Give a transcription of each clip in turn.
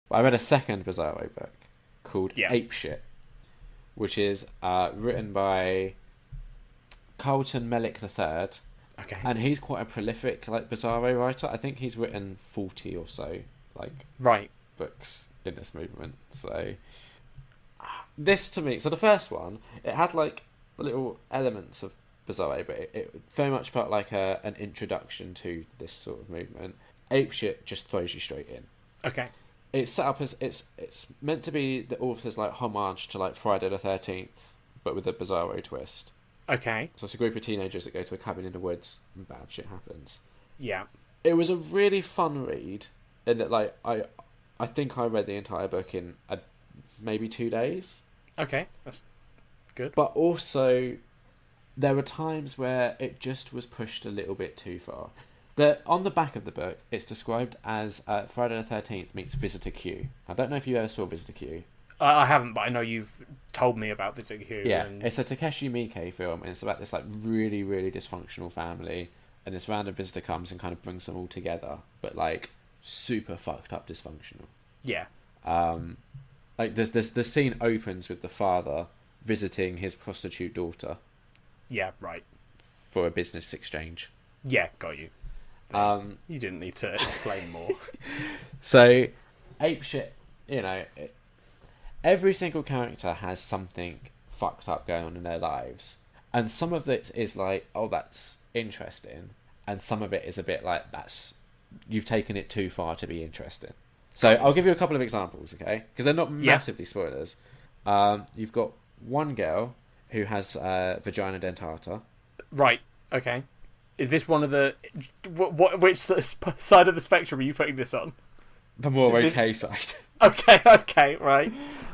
But I read a second Bizarro book called Yeah. Apeshit, which is written by Carlton Mellick III, Okay. and he's quite a prolific Bizarro writer. I think he's written 40 or so Right. books in this movement. So this to me, so the first one, it had little elements of Bizarro, but it very much felt like an introduction to this sort of movement. Apeshit just throws you straight in. Okay. It's set up as it's meant to be the author's homage to Friday the 13th, but with a Bizarro twist. Okay. So it's a group of teenagers that go to a cabin in the woods and bad shit happens. Yeah. It was a really fun read, in that I think I read the entire book in maybe 2 days. Okay. That's good. But also, there were times where it just was pushed a little bit too far. On the back of the book, it's described as Friday the 13th meets Visitor Q. I don't know if you ever saw Visitor Q. I haven't, but I know you've told me about Visitor Q. Yeah, it's a Takeshi Miike film, and it's about this really, really dysfunctional family, and this random visitor comes and kind of brings them all together, but super fucked up dysfunctional. Yeah. The scene opens with the father visiting his prostitute daughter. Yeah, right. For a business exchange. Yeah, got you. You didn't need to explain more. So, Apeshit, every single character has something fucked up going on in their lives. And some of it is that's interesting. And some of it is a bit you've taken it too far to be interesting. So I'll give you a couple of examples, okay? Because they're not massively spoilers. You've got one girl who has vagina dentata. Right, okay. Is this one of the... which side of the spectrum are you putting this on? The more okay side. Okay, right.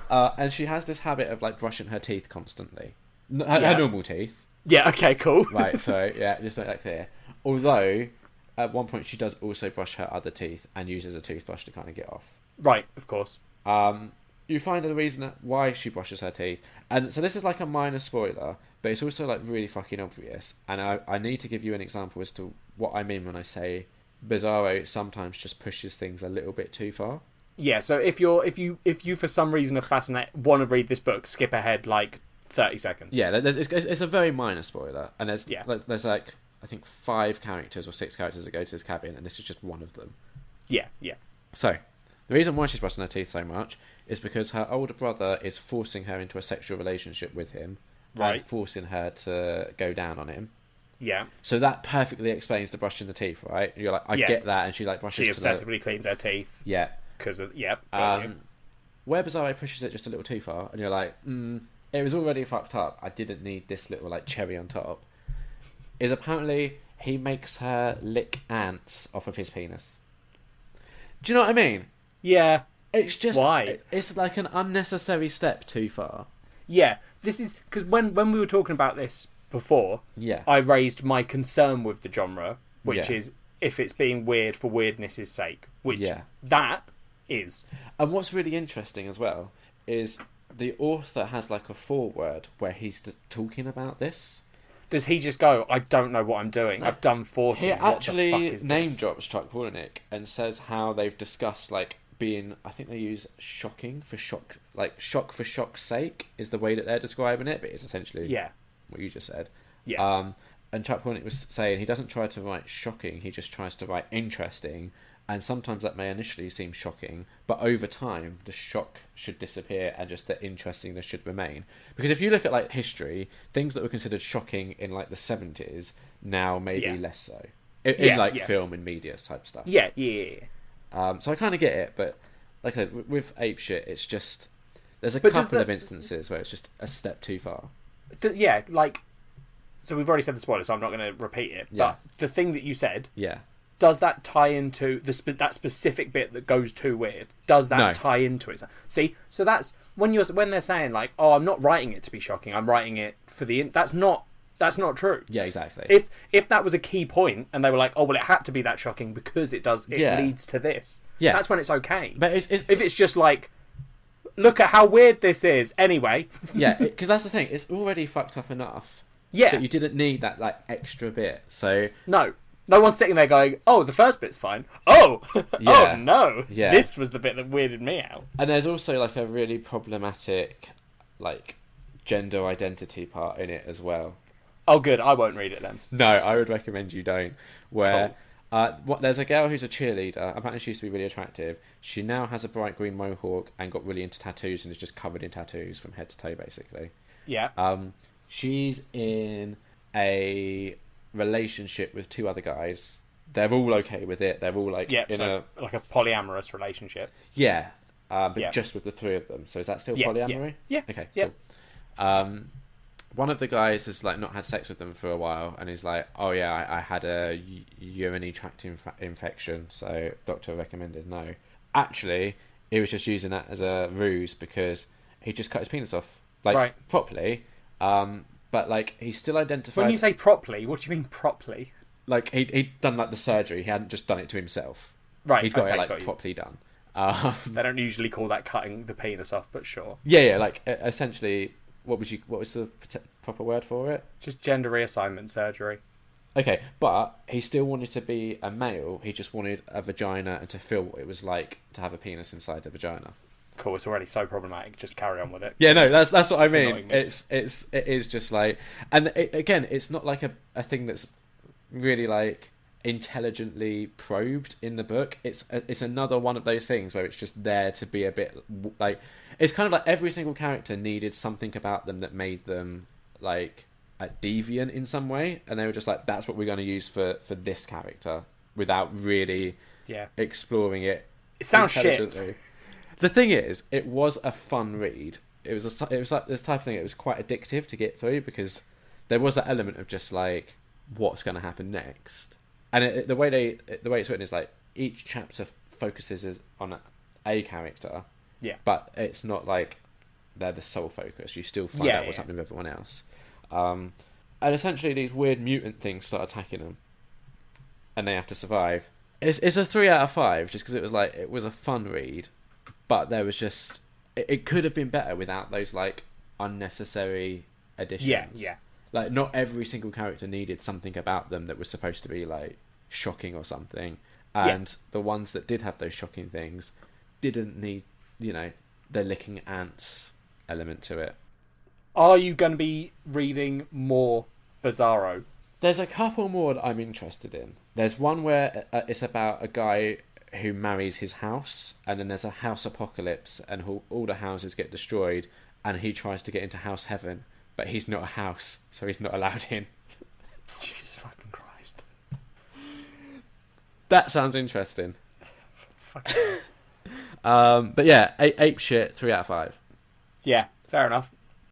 And she has this habit of brushing her teeth constantly. Her normal teeth. Yeah, okay, cool. Right, so just make that clear. Although, at one point she does also brush her other teeth and uses a toothbrush to kind of get off. Right, of course. You find the reason why she brushes her teeth. And so this is a minor spoiler, but it's also really fucking obvious. And I need to give you an example as to what I mean when I say Bizarro sometimes just pushes things a little bit too far. Yeah, so if you for some reason are fascinated, want to read this book, skip ahead 30 seconds. Yeah, it's a very minor spoiler, and there's I think 5 characters or 6 characters that go to this cabin, and this is just one of them. Yeah. So the reason why she's brushing her teeth so much is because her older brother is forcing her into a sexual relationship with him, right, and forcing her to go down on him. Yeah. So that perfectly explains the brushing the teeth, right? And you're like, I get that, and she brushes. She obsessively cleans her teeth. Yeah. Because of where Bizarro pushes it just a little too far, and you're like, it was already fucked up. I didn't need this little cherry on top. Is apparently he makes her lick ants off of his penis. Do you know what I mean? Yeah. It's just why? It's an unnecessary step too far. Yeah. This is because when we were talking about this before, I raised my concern with the genre, which is if it's being weird for weirdness' sake, which that is. And what's really interesting as well is the author has a foreword where he's just talking about this. Does he just go, I don't know what I'm doing. No. I've done 40. He actually name drops Chuck Palahniuk and says how they've discussed being, I think they use shocking for shock, shock for shock's sake is the way that they're describing it, but it's essentially what you just said. Yeah. And Chuck Palahniuk was saying he doesn't try to write shocking, he just tries to write interesting, and sometimes that may initially seem shocking, but over time the shock should disappear and just the interestingness should remain. Because if you look at history, things that were considered shocking in the 70s now maybe less so. In film and media type stuff. Yeah. So I kind of get it, but like I said, with Apeshit, it's just there's a couple of instances where it's just a step too far. So we've already said the spoiler, so I'm not going to repeat it. But the thing that you said, does that tie into that specific bit that goes too weird? Does that tie into it? See, so that's when they're saying oh, I'm not writing it to be shocking. I'm writing it for the. That's not true. Yeah, exactly. If that was a key point, and they were oh well, it had to be that shocking because it leads to this. Yeah, that's when it's okay. But if it's just look at how weird this is. Anyway. Yeah, because that's the thing. It's already fucked up enough. Yeah. That you didn't need that extra bit. So no. No one's sitting there going, "Oh, the first bit's fine." Oh, Yeah. oh no, Yeah. this was the bit that weirded me out. And there's also like a really problematic, like, gender identity part in it as well. Oh, good. I won't read it then. No, I would recommend you don't. Where there's a girl who's a cheerleader. Apparently, she used to be really attractive. She now has a bright green mohawk and got really into tattoos and is just covered in tattoos from head to toe, basically. Yeah. She's in a relationship with 2 other guys. They're all okay with it. They're all like like a polyamorous relationship. Yeah, but just with the 3 of them. So is that still polyamory? Yeah. Okay. Yeah. Cool. One of the guys has like not had sex with them for a while, and he's like, "Oh yeah, I had a urinary tract infection, so doctor recommended no." Actually, he was just using that as a ruse because he just cut his penis off, like properly. But like he still identified. When you say properly, what do you mean properly? Like he'd done like the surgery. He hadn't just done it to himself. Right. He'd got it properly done. They don't usually call that cutting the penis off, but sure. Yeah. Like essentially. What was the proper word for it? Just gender reassignment surgery. Okay, but he still wanted to be a male. He just wanted a vagina and to feel what it was like to have a penis inside the vagina. Cool, it's already so problematic. Just carry on with it. Yeah, no, that's what I mean. It is just like, and again, it's not like a thing that's really like intelligently probed in the book. It's another one of those things where it's just there to be a bit like. It's kind of like every single character needed something about them that made them like deviant in some way, and they were just like, "That's what we're going to use for this character," without really exploring it. It sounds shit. The thing is, it was a fun read. It was like this type of thing. It was quite addictive to get through because there was that element of just like what's going to happen next, and the way it's written is like each chapter focuses on a character. Yeah. But it's not like they're the sole focus. You still find out what's happening with everyone else. And essentially these weird mutant things start attacking them. And they have to survive. It's a 3 out of 5 just because it was a fun read. But there was just... It could have been better without those like unnecessary additions. Yeah. Like not every single character needed something about them that was supposed to be like shocking or something. And the ones that did have those shocking things didn't need... the licking ants element to it. Are you going to be reading more Bizarro? There's a couple more that I'm interested in. There's one where it's about a guy who marries his house, and then there's a house apocalypse, and all the houses get destroyed, and he tries to get into house heaven, but he's not a house, so he's not allowed in. Jesus fucking Christ. That sounds interesting. Fucking... But yeah, Apeshit 3 out of 5. Yeah, fair enough.